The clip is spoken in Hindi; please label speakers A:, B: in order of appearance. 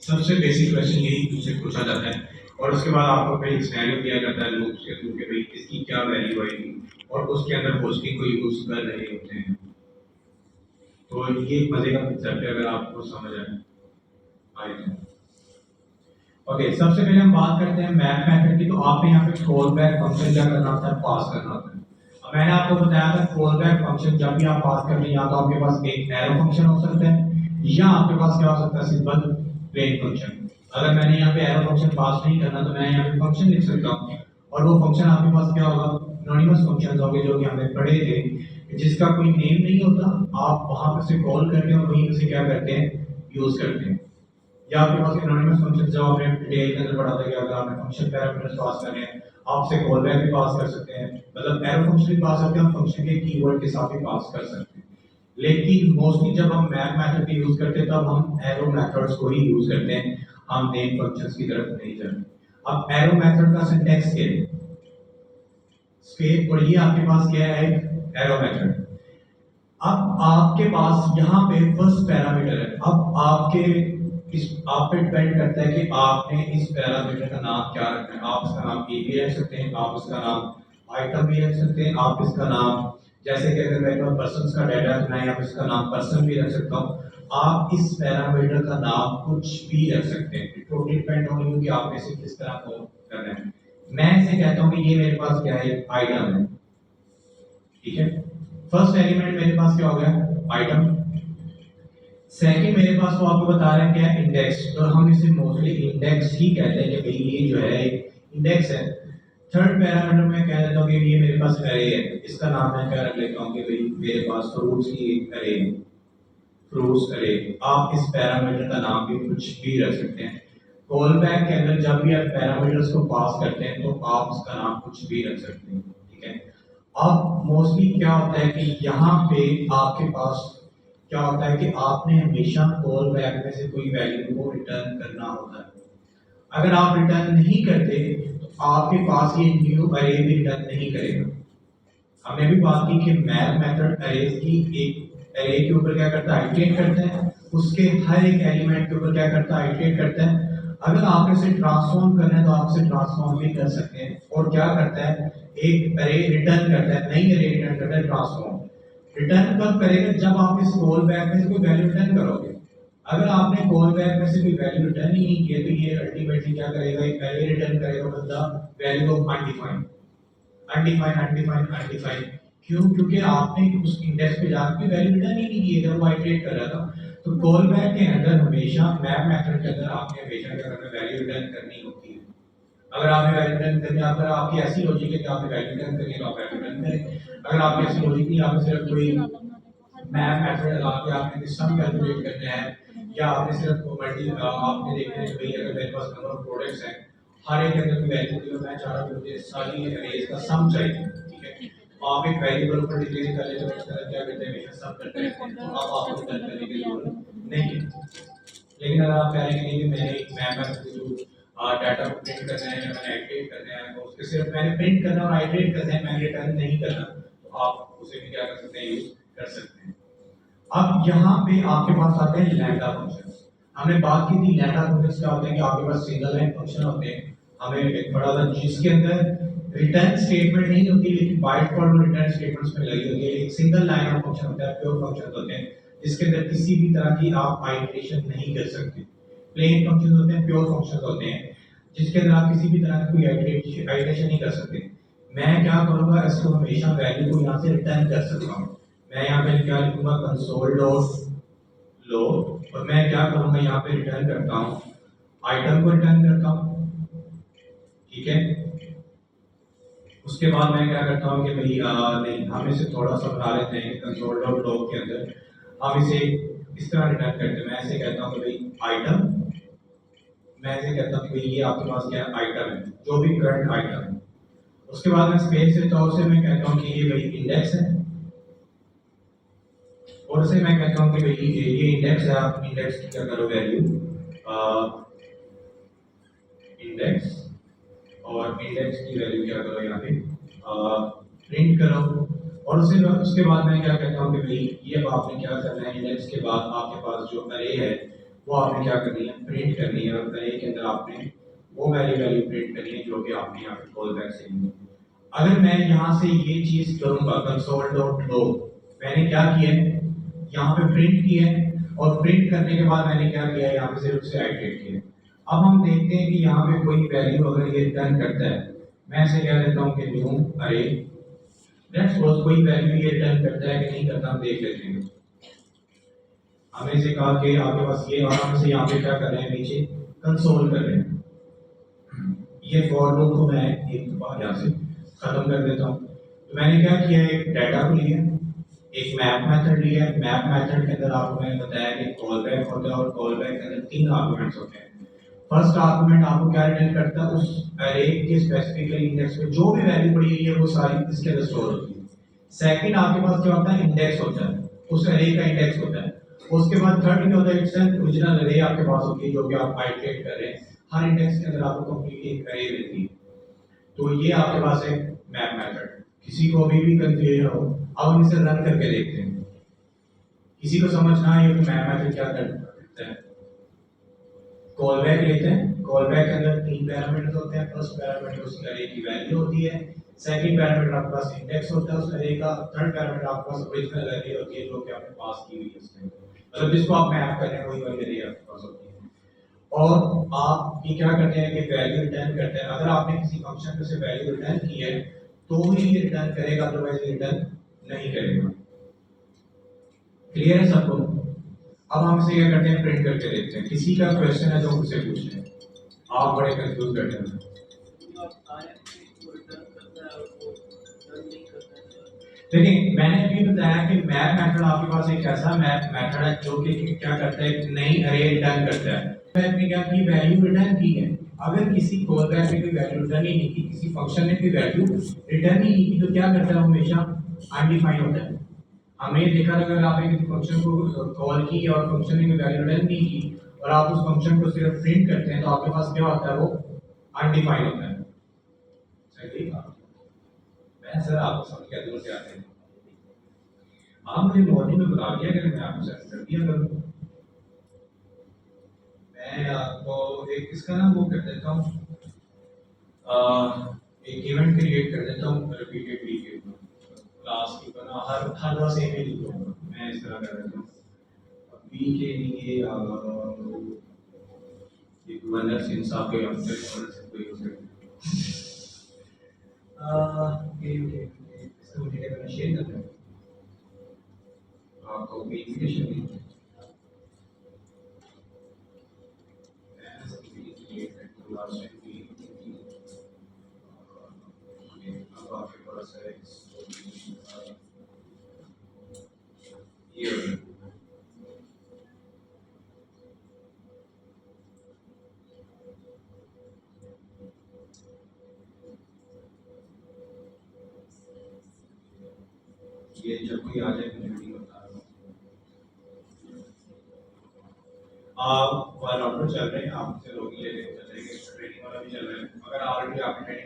A: सबसे बेसिक क्वेश्चन यही तुमसे पूछा जाता है और उसके बाद आपको फिर सिनेरियो दिया जाता है लूप के थ्रू कि भाई इसकी क्या वैल्यू आएगी और उसके अंदर पोस्टिंग को यूज कर रहे होते हैं। तो ये मजे का कंसेप्ट है अगर आपको समझ आए तो। ओके, सबसे पहले हम बात करते हैं मैप मेथड की। तो आपने यहाँ पे कॉल बैक फंक्शन क्या करना होता है, पास करना होता है। अब मैंने आपको बताया था कॉल बैक फंक्शन जब भी आप पास कर रहे हैं या तो आपके पास एक एरो फंक्शन हो सकता है या आपके पास क्या हो सकता है, सिंपल प्लेन फंक्शन। अगर मैंने यहाँ पे एरो फंक्शन पास नहीं करना तो मैं यहाँ पे फंक्शन लिख सकता हूँ और वो फंक्शन आपके पास क्या होगा, एनोनिमस फंक्शन होंगे जो कि हमने पढ़े थे, जिसका कोई नेम नहीं होता। आप वहां पर से कॉल करते हैं और वहीं से क्या करते हैं, यूज करते हैं। या आपके पास एनोनिमस फंक्शन जो आपने डिटेल के अंदर पढ़ा था कि अगर आपने फंक्शन पैरामीटर्स पास करने हैं आपसे कॉल बैक भी पास कर सकते हैं, मतलब एरो फंक्शन भी पास करते हैं, फंक्शन के कीवर्ड के साथ भी पास कर सकते हैं। लेकिन मोस्टली जब हम मैप मेथड की यूज करते हैं तब हम एरो मेथड्स को ही यूज करते हैं, हम नेम फंक्शंस की तरफ नहीं जाते। अब एरो मेथड का सिंटैक्स क्या है, स्केप, और ये आपके पास क्या है, एरो मेथड। अब आपके पास यहाँ पे फर्स्ट पैरामीटर है। अब आपके इस आप पे डिपेंड करता है कि आपने इस पैरामीटर का नाम क्या रखना है। आप इसका नाम ए भी रख सकते हैं, आप इसका नाम आइटम भी रख सकते हैं, आप इसका नाम, जैसे कि अगर मेरे पास पर्सन का डाटा है तो मैं यहाँ पे इसका नाम पर्सन भी रख सकता हूँ। आप इस पैरामीटर का नाम कुछ भी रख सकते हैं, टोटली डिपेंड होगी कि आपने इसे किस तरह को करना है। मैं इसे कहता हूँ कि ये मेरे पास क्या है, आइटम है। ठीक है, फर्स्ट एलिमेंट मेरे पास क्या हो गया, आइटम। सेकंड मेरे पास वो आपको बता रहे हैं क्या, इंडेक्स। तो हम इसे मोस्टली इंडेक्स ही कहते हैं कि भाई ये जो है इंडेक्स है। थर्ड पैरामीटर में कह देता हूँ कि ये मेरे पास अरे है, इसका नाम मैं क्या रख लेता हूँ कि भाई मेरे पास फ्रूट्स की एक अरे है, फ्रूट्स अरे। आप इस पैरामीटर का नाम भी कुछ भी रख सकते हैं। कॉल बैक के अंदर जब भी आप पैरामीटर्स को पास करते हैं तो आप उसका नाम कुछ भी रख सकते हैं। ठीक है, अब मोस्टली क्या होता है कि यहाँ पे आपके पास क्या होता है कि आपने हमेशा कॉल बैक में से कोई वैल्यू को रिटर्न करना होता है। अगर आप रिटर्न नहीं करते तो आपके पास ये न्यू अरे भी रिटर्न नहीं करेगा। हमने भी बात की कि मैप मेथड अरेज की एक अरे के ऊपर क्या करता है, आइटरेट करता है, उसके हर एक एलिमेंट के ऊपर क्या करता है, आइटरेट करता है। अगर आप इसे ट्रांसफॉर्म करना है तो आप इसे ट्रांसफॉर्म भी कर सकते हैं। और क्या करता है, एक अरे रिटर्न करता है, नई अरे रिटर्न करता है, ट्रांसफॉर्म। रिटर्न कब करेगा, जब आप इस कॉल बैक में से कोई वैल्यू रिटर्न करोगे। अगर आपने कॉल बैक में से कोई वैल्यू रिटर्न ही नहीं किया तो ये अल्टीमेटली क्या करेगा, एक अरे रिटर्न करेगा बंदा, value of undefined. Undefined undefined undefined, क्यों, क्योंकि आपने उस इंडेक्स पे जाकर वैल्यू रिटर्न ही नहीं की जब वो आइटरेट कर रहा था। तो कॉल बैक के अंदर हमेशा मैप मेथड के अंदर आपने हमेशा क्या करना, वैल्यू रिटर्न करनी होती है। अगर आपने वैल्यू रिटर्न करनी, अगर आपकी ऐसी लॉजिक है कि आपने वैल्यू रिटर्न करनी है तो आप वैल्यू रिटर्न करें। अगर आपकी ऐसी लॉजिक नहीं, आपने सिर्फ कोई मैप मेथड लगा के आपने सम कैलकुलेट करना है या आपने सिर्फ मल्टी आपने देखना है कि भाई अगर मेरे पास नंबर ऑफ प्रोडक्ट्स हैं, हर एक के अंदर की वैल्यू की मैं चाह रहा हूं मुझे सारी अरेज का सम चाहिए। ठीक है, तो आप एक वेरिएबल को डिक्लेयर कर लेते हो, उसके अंदर क्या करते हैं, हमेशा सम करते रहते हैं, तो अब आपको रिटर्न करने की जरूरत नहीं है। लेकिन अगर आप कह रहे हैं कि मैंने एक मैप मेथड जो डाटा को प्रिंट करना है या मैंने आइटरेट करना है, तो उसके सिर्फ मैंने प्रिंट करना और आइटरेट करना है, मैंने रिटर्न नहीं करना, तो आप उसे भी क्या कर सकते हैं, यूज कर सकते हैं। अब यहाँ पे आपके पास आते हैं लैम्डा फंक्शंस। हमने बात की थी लैम्डा फंक्शंस क्या होते हैं कि आपके पास सिंगल लाइन फंक्शन होते हैं। हमें एक बड़ा था जिसके अंदर रिटर्न स्टेटमेंट नहीं होती लेकिन बाय डिफॉल्ट रिटर्न स्टेटमेंट्स में लगी होती है। एक सिंगल लाइन ऑफ फंक्शन होता है, प्योर फंक्शन होते हैं जिसके अंदर किसी भी तरह की आप आइटरेशन नहीं कर सकते। प्लेन फंक्शन होते हैं, प्योर फंक्शन होते हैं जिसके अंदर आप किसी भी तरह की कोई आइटरेशन नहीं कर सकते। मैं क्या करूंगा, इसको हमेशा वैल्यू को यहाँ से रिटर्न कर सकता हूँ। मैं यहाँ पे क्या लिखूंगा, कंसोल डॉट लो, और मैं क्या करूंगा, यहाँ पे रिटर्न करता हूँ आइटम को रिटर्न करता हूँ। ठीक है, उसके बाद मैं क्या करता हूँ कि भाई नहीं, हम इसे थोड़ा सा बना लेते हैं कंसोल डॉट लॉग के अंदर हम इसे इस तरह रिटर्न करते हैं। मैं ऐसे कहता हूँ कि भाई आइटम, मैं ऐसे कहता हूँ कि भाई ये आपके पास क्या आइटम है, जो भी करंट आइटम है। उसके बाद मैं स्पेस देता हूँ, उसे मैं कहता हूँ कि ये भाई इंडेक्स है, और उसे मैं कहता हूँ कि भाई ये इंडेक्स है, आप इंडेक्स की क्या करो वैल्यू इंडेक्स, और इंडेक्स की वैल्यू क्या करो यहाँ पे प्रिंट करो। और उसे उसके बाद मैं क्या कहता हूँ कि भाई ये अब आपने क्या करना है, इंडेक्स के बाद आपके पास जो अरे है वो आपने क्या करनी है, प्रिंट करनी है, और अरे के अंदर आपने वो वैल्यू प्रिंट करनी है जो कि आपने यहाँ पे कॉल बैक से ली। अगर मैं यहाँ से ये चीज करूंगा कंसोल डॉट लो, मैंने क्या किया है यहाँ पे प्रिंट किया है, और प्रिंट करने के बाद मैंने क्या किया है यहाँ पे सिर्फ उसे आइटरेट किया है। अब हम देखते हैं कि यहाँ पे कोई वैल्यू अगर ये रिटर्न करता है, मैं इसे कह देता हूँ कि न्यू अरे, लेट्स सपोज कोई वैल्यू ये रिटर्न करता है कि नहीं करता, हम देख लेते हैं। हमें से कहा कि आपके पास ये, और हम से यहाँ पे क्या कर रहे हैं, नीचे कंसोल कर रहे हैं। ये फॉर लूप को मैं एक बार यहाँ से खत्म कर देता हूँ। तो मैंने क्या किया है, एक डाटा को लिया, एक मैप मेथड लिया है। मैप मेथड के अंदर आपको मैंने बताया कि कॉल बैक होता है, और कॉल बैक के अंदर 3 आर्गुमेंट्स होते हैं। फर्स्ट आर्गुमेंट आपको क्या रिटर्न करता है, उस अरे के स्पेसिफिकली इंडेक्स में जो भी वैल्यू पड़ी हुई है वो सारी इसके अंदर स्टोर होती है। सेकंड आपके पास क्या होता है, इंडेक्स होता है, उस अरे का इंडेक्स होता है। उसके बाद थर्ड क्या होता है, इट्स एन ओरिजिनल अरे आपके पास होती है जो कि आप आइटरेट कर रहे हैं। हर इंडेक्स के अंदर आपको कंप्लीट एक अरे मिलती है। तो ये आपके पास है मैप मेथड। किसी को अभी भी कंफ्यूजन हो, अब हम इसे रन करके देखते हैं। किसी को समझ ना आए तो मैप मेथड क्या करता है, कॉल बैक लेते हैं। कॉल बैक के अंदर 3 पैरामीटर्स होते हैं। फर्स्ट पैरामीटर उसकी अरे की वैल्यू होती है, सेकंड पैरामीटर आपके पास इंडेक्स होता है उस अरे का, थर्ड पैरामीटर आपके पास ओरिजिनल अरे होती है जो कि आपने पास की हुई है उसमें, मतलब जिसको आप मैप कर रहे हैं वही वाली अरे आपके पास होती है। और आप ये क्या करते हैं कि वैल्यू रिटर्न करते हैं। अगर आपने किसी फंक्शन में से वैल्यू रिटर्न की है तो ही ये रिटर्न करेगा, अदरवाइज रिटर्न नहीं करेगा। क्लियर है सबको? अब हम इसे क्या करते हैं, प्रिंट करके देखते हैं। किसी का क्वेश्चन है तो मुझसे पूछें, आप बड़े कंफ्यूज बैठे हैं। देखिए मैंने अभी बताया कि मैप मेथड आपके पास एक ऐसा मैप मेथड है जो कि क्या करता है, एक नई अरे रिटर्न करता है। मैप में क्या की वैल्यू रिटर्न की है, अगर किसी कॉल बैक में कोई वैल्यू रिटर्न ही नहीं की, किसी फंक्शन ने कोई वैल्यू रिटर्न ही नहीं की, तो क्या करता है, हमेशा अनडिफाइंड होता है। हमें देखा अगर आपने किसी फंक्शन को कॉल की और फंक्शन ने कोई वैल्यू रिटर्न नहीं की, और आप उस फंक्शन को सिर्फ प्रिंट करते हैं, तो आपके पास क्या होता है, वो अनडिफाइंड होता है। सही बात। मैं सर आपको समझ के दूर से आते हैं, आप मुझे मॉर्निंग में बता दिया कि मैं आपको सेट कर दिया करूँ। मैं आपको एक इसका ना वो कर देता हूँ, एक इवेंट क्रिएट कर देता हूँ रिपीटेडली के क्लास की बना हर रोज सेम ही लिखूंगा। मैं इस तरह कर देता हूँ अभी के लिए, एक वनर सिंह साहब के अपने वनर सिंह को यूज करते हैं। ओके इसको मुझे क्या करना, शेयर करना है आपको भी इन्विटेशन दी। लास्ट टाइम भी अब आपके पास है ये जब कोई आ जाए मुझे भी बता दो। आप वाला चल रहे हैं, आप से लोग ले चल रहे हैं, ट्रेनिंग वाला भी चल रहा है। अगर ऑलरेडी आपने